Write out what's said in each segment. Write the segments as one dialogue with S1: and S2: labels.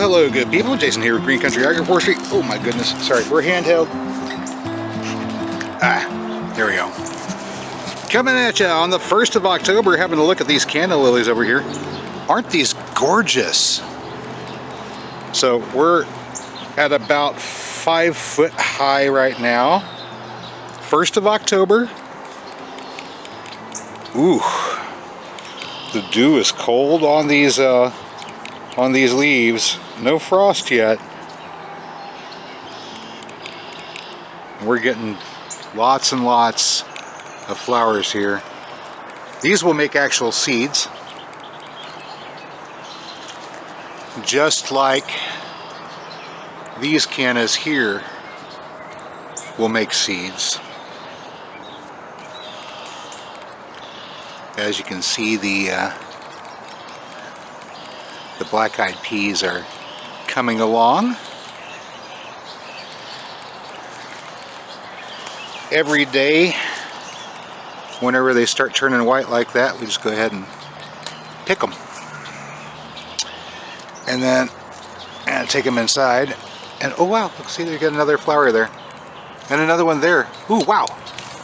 S1: Hello good people, Jason here with Green Country Agroforestry. Oh my goodness, sorry, we're handheld. There we go. Coming at you on the 1st of October, having a look at these canna lilies over here. Aren't these gorgeous? So we're at about 5 foot high right now. 1st of October. Ooh, the dew is cold on these leaves. No frost yet. We're getting lots and lots of flowers here. These will make actual seeds, just like these cannas here will make seeds. As you can see, the black-eyed peas are coming along. Every day, whenever they start turning white like that, we just go ahead and pick them. And then take them inside. And oh wow, look, see, they got another flower there. And another one there. Ooh, wow,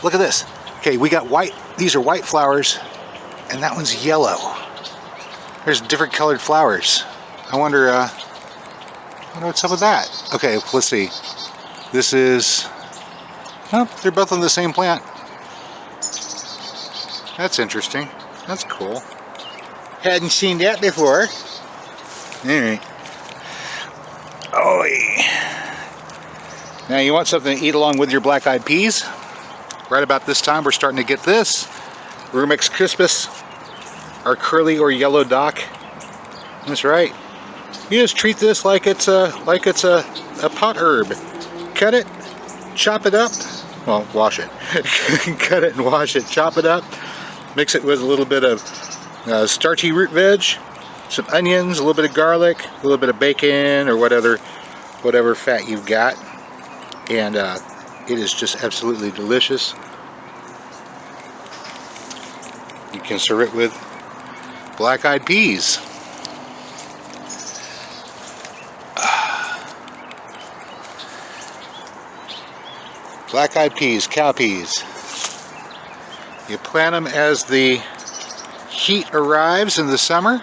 S1: look at this. Okay, we got white, these are white flowers, and that one's yellow. There's different colored flowers. I wonder what's up with that. Okay, let's see. This is, oh, they're both on the same plant. That's interesting. That's cool. Hadn't seen that before. Alright. Oh, now you want something to eat along with your black-eyed peas? Right about this time we're starting to get this. Rumex crispus, our curly or yellow dock. That's right. You just treat this like it's a pot herb. Cut it, chop it up. Well, wash it. Cut it and wash it. Chop it up. Mix it with a little bit of starchy root veg, some onions, a little bit of garlic, a little bit of bacon, or whatever fat you've got, and it is just absolutely delicious. You can serve it with black-eyed peas. Black-eyed peas, cow peas. You plant them as the heat arrives in the summer.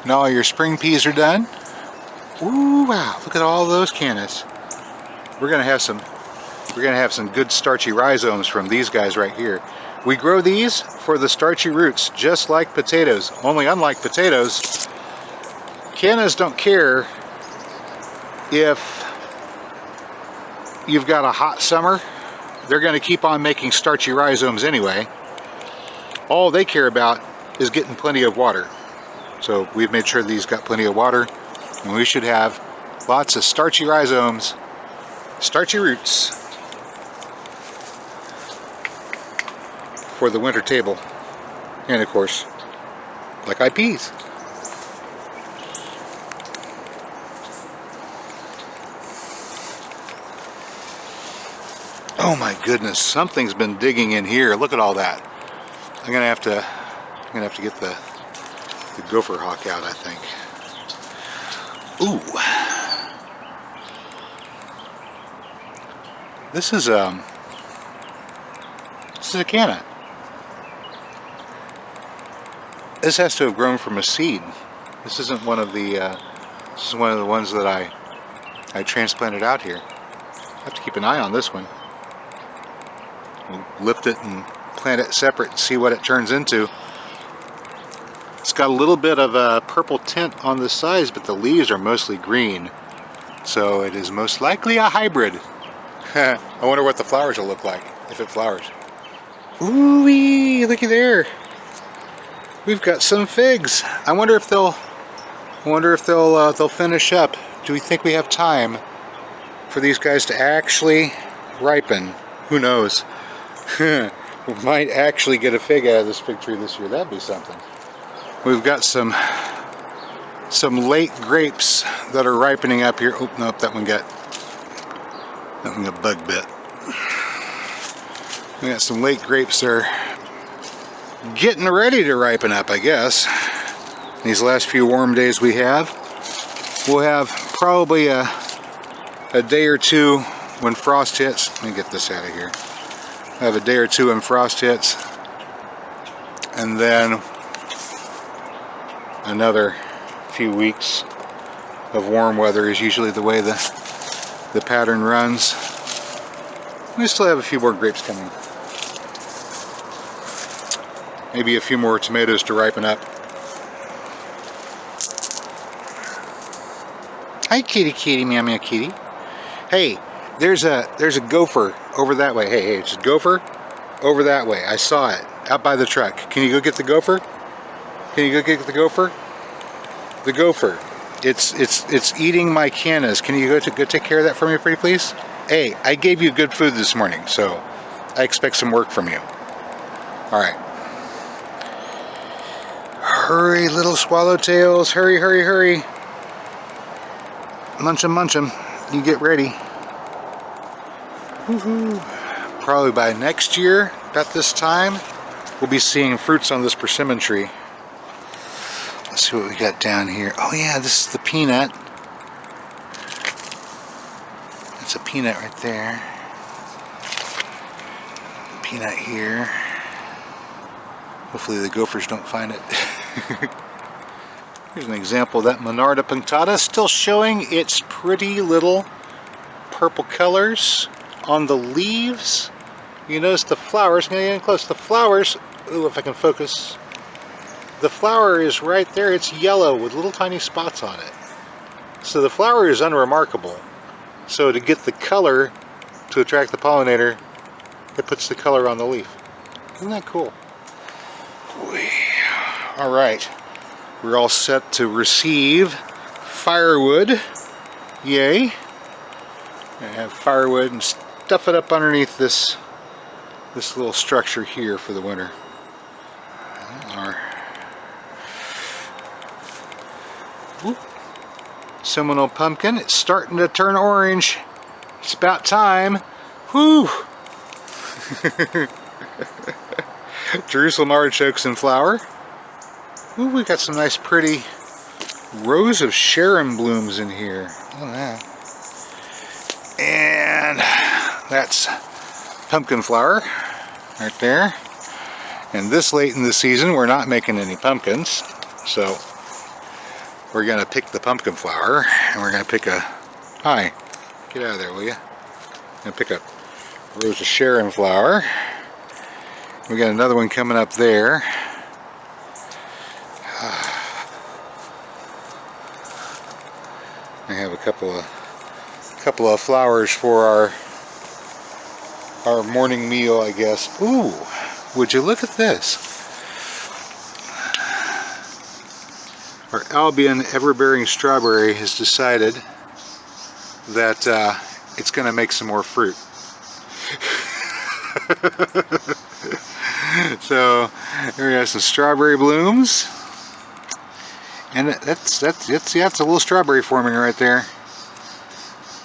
S1: And all your spring peas are done. Ooh, wow, look at all those cannas. We're gonna have some good starchy rhizomes from these guys right here. We grow these for the starchy roots, just like potatoes. Only unlike potatoes, cannas don't care if you've got a hot summer. They're going to keep on making starchy rhizomes anyway. All they care about is getting plenty of water. So we've made sure these got plenty of water, and we should have lots of starchy rhizomes, starchy roots for the winter table. And of course, black-eyed peas. Oh my goodness, something's been digging in here. Look at all that. I'm gonna have to get the gopher hawk out, I think. Ooh. This is a canna. This has to have grown from a seed. This isn't one of the this is one of the ones that I transplanted out here. I have to keep an eye on this one. We'll lift it and plant it separate and see what it turns into. It's got a little bit of a purple tint on the sides, but the leaves are mostly green. So it is most likely a hybrid. I wonder what the flowers will look like, if it flowers. Ooh-wee, looky there. We've got some figs. I wonder if they'll finish up. Do we think we have time for these guys to actually ripen? Who knows? We might actually get a fig out of this fig tree this year. That'd be something. We've got some late grapes that are ripening up here. Oh, nope, that one got bug bit. We got some late grapes there getting ready to ripen up, I guess. These last few warm days we have. We'll have probably a day or two when frost hits. Let me get this out of here. I have a day or two when frost hits, and then another few weeks of warm weather is usually the way the pattern runs. We still have a few more grapes coming. Maybe a few more tomatoes to ripen up. Hi kitty kitty, meow meow kitty. Hey, there's a gopher over that way. Hey, it's a gopher over that way. I saw it out by the truck. Can you go get the gopher? Can you go get the gopher? The gopher. It's eating my cannas. Can you go take care of that for me, pretty please? Hey, I gave you good food this morning, so I expect some work from you. All right. Hurry, little swallowtails. Hurry, hurry, hurry. Munch 'em, munch 'em. You get ready. Woohoo. Probably by next year, about this time, we'll be seeing fruits on this persimmon tree. Let's see what we got down here. Oh yeah, this is the peanut. That's a peanut right there. Peanut here. Hopefully the gophers don't find it. Here's an example of that Monarda punctata, still showing its pretty little purple colors on the leaves. You notice the flowers, I'm getting close, the flowers, ooh, if I can focus, the flower is right there, it's yellow with little tiny spots on it. So the flower is unremarkable. So to get the color to attract the pollinator, it puts the color on the leaf. Isn't that cool? Alright. We're all set to receive firewood. Yay. I have firewood and stuff it up underneath this little structure here for the winter. Our Seminole pumpkin, it's starting to turn orange. It's about time. Whew! Jerusalem artichokes in flower. Ooh, we got some nice pretty rows of Sharon blooms in here. Look at that. And that's pumpkin flower right there. And this late in the season, we're not making any pumpkins. So we're gonna pick the pumpkin flower and we're gonna pick a, hi, get out of there, will you? Gonna pick a rose of Sharon flower. We got another one coming up there. I have a couple of flowers for our morning meal, I guess. Ooh, would you look at this? Our Albion ever-bearing strawberry has decided that it's going to make some more fruit. So here we have some strawberry blooms. And that's a little strawberry forming right there.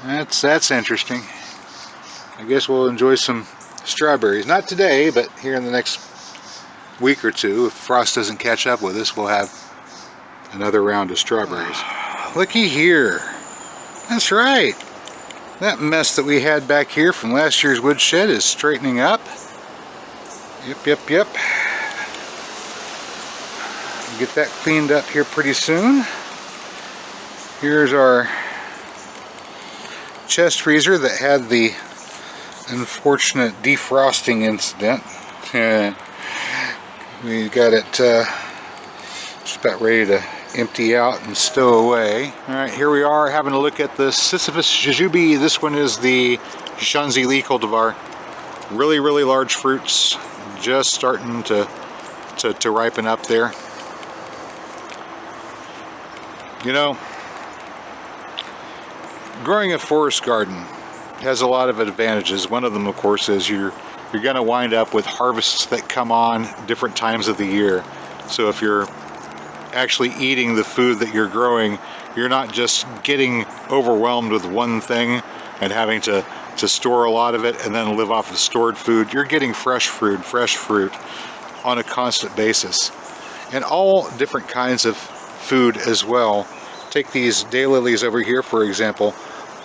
S1: That's interesting. I guess we'll enjoy some strawberries. Not today, but here in the next week or two. If frost doesn't catch up with us, we'll have another round of strawberries. Looky here. That's right. That mess that we had back here from last year's woodshed is straightening up. Yep. Get that cleaned up here pretty soon. Here's our chest freezer that had the unfortunate defrosting incident. We got it just about ready to empty out and stow away. Alright, here we are having a look at the Sisyphus jujube. This one is the Chanzy cultivar. Really large fruits, just starting to ripen up there. You know, growing a forest garden has a lot of advantages. One of them, of course, is you're going to wind up with harvests that come on different times of the year. So if you're actually eating the food that you're growing, you're not just getting overwhelmed with one thing and having to store a lot of it and then live off of stored food. You're getting fresh fruit on a constant basis. And all different kinds of food as well. Take these daylilies over here, for example.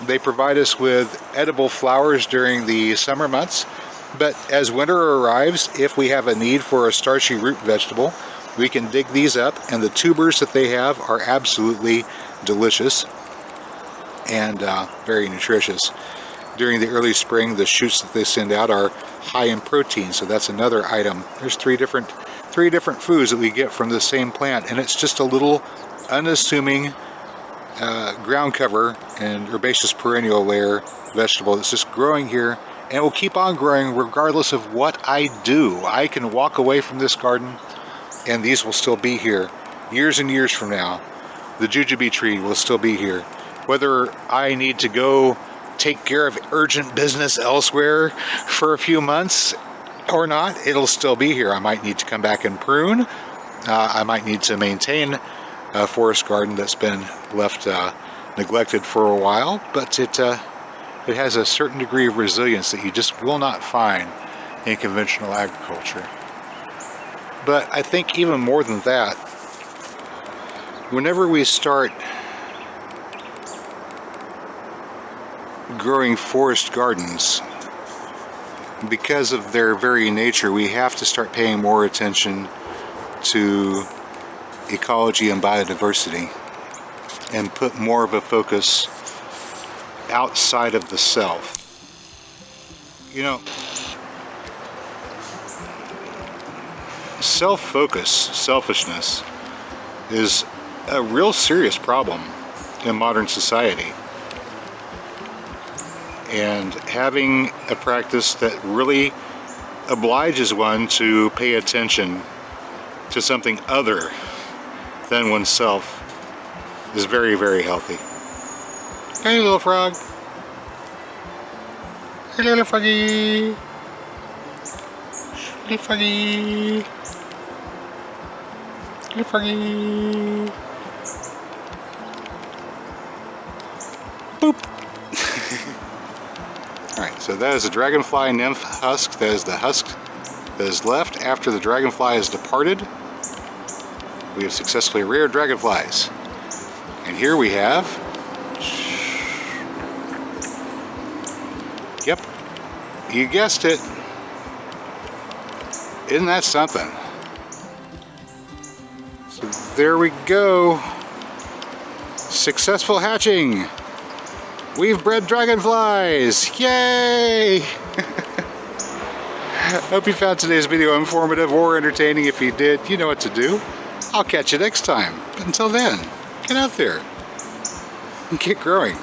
S1: They provide us with edible flowers during the summer months, but as winter arrives, if we have a need for a starchy root vegetable, we can dig these up, and the tubers that they have are absolutely delicious and very nutritious. During the early spring, the shoots that they send out are high in protein, so that's another item. There's three different foods that we get from the same plant, and it's just a little unassuming ground cover and herbaceous perennial layer vegetable that's just growing here, and it will keep on growing regardless of what I do. I can walk away from this garden and these will still be here years and years from now. The jujube tree will still be here. Whether I need to go take care of urgent business elsewhere for a few months or not, it'll still be here. I might need to come back and prune. I might need to maintain a forest garden that's been left neglected for a while, but it has a certain degree of resilience that you just will not find in conventional agriculture. But I think even more than that, whenever we start growing forest gardens, because of their very nature, we have to start paying more attention to ecology and biodiversity and put more of a focus outside of the self. You know, self-focus, selfishness, is a real serious problem in modern society. And having a practice that really obliges one to pay attention to something other than oneself is very, very healthy. Hey, little frog. Hey, little froggy. Little froggy. Little froggy. Boop. Alright, so that is a dragonfly nymph husk. That is the husk that is left after the dragonfly has departed. We have successfully reared dragonflies. And here we have... Yep, you guessed it. Isn't that something? So there we go. Successful hatching. We've bred dragonflies! Yay! Hope you found today's video informative or entertaining. If you did, you know what to do. I'll catch you next time. But until then, get out there and get growing.